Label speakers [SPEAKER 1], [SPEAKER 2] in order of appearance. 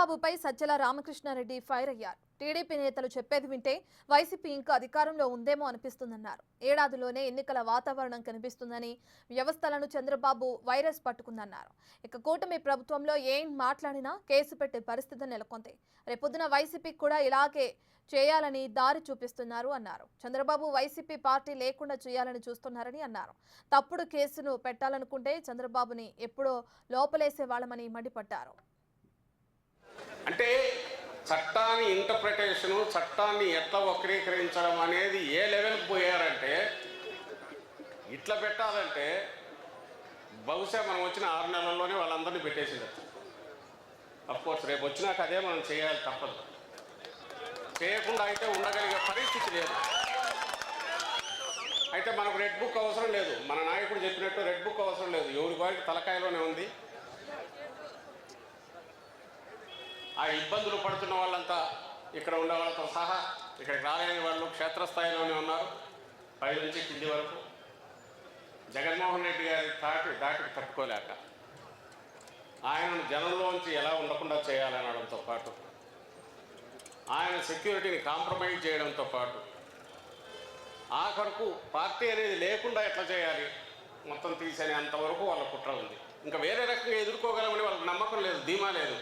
[SPEAKER 1] చంద్రబాబుపై సజ్జల రామకృష్ణారెడ్డి ఫైర్ అయ్యారు. టీడీపీ నేతలు చెప్పేది వింటే వైసీపీ ఇంకా అధికారంలో ఉందేమో అనిపిస్తుందన్నారు. ఏడాదిలోనే ఎన్నికల వాతావరణం కనిపిస్తుందని, వ్యవస్థలను చంద్రబాబు వైరస్ పట్టుకుందన్నారు. ఇక కూటమి ప్రభుత్వంలో ఏం మాట్లాడినా కేసు పెట్టే పరిస్థితి నెలకొంది. రేపొద్దున వైసీపీ కూడా ఇలాగే చేయాలని దారి చూపిస్తున్నారు అన్నారు. చంద్రబాబు వైసీపీ పార్టీ లేకుండా చేయాలని చూస్తున్నారని అన్నారు. తప్పుడు కేసును పెట్టాలనుకుంటే చంద్రబాబుని ఎప్పుడో లోపలేసే వాళ్ళమని మండిపడ్డారు.
[SPEAKER 2] అంటే చట్టాన్ని ఇంటర్ప్రిటేషను, చట్టాన్ని ఎట్లా వక్రీకరించడం అనేది ఏ లెవెల్కి పోయారంటే, ఇట్లా పెట్టాలంటే బహుశా మనం వచ్చిన 6 నెలల్లోనే వాళ్ళందరినీ పెట్టేసిండొచ్చు. అఫ్కోర్స్ రేపు వచ్చినాక అదే మనం చేయాలి, తప్పదు. చేయకుండా అయితే ఉండగలిగే పరిస్థితి లేదు. అయితే మనకు రెడ్ బుక్ అవసరం లేదు. మన నాయకుడు చెప్పినట్టు రెడ్ బుక్ అవసరం లేదు. ఎవరి వారికి తలకాయలోనే ఉంది. ఆ ఇబ్బందులు పడుతున్న వాళ్ళంతా ఇక్కడ ఉండే వాళ్ళతో సహా ఇక్కడికి రాలేని వాళ్ళు క్షేత్రస్థాయిలోనే ఉన్నారు, పై నుంచి కింది వరకు. జగన్మోహన్ రెడ్డి గారి దాటికి తట్టుకోలేక ఆయనను జనంలోంచి ఎలా ఉండకుండా చేయాలనడంతో పాటు, ఆయన సెక్యూరిటీని కాంప్రమైజ్ చేయడంతో పాటు, ఆఖరకు పార్టీ అనేది లేకుండా ఎట్లా చేయాలి మొత్తం తీసేంతవరకు వాళ్ళ కుట్ర ఉంది. ఇంకా వేరే రకంగా ఎదుర్కోగలమని వాళ్ళకి నమ్మకం లేదు, ధీమా లేదు.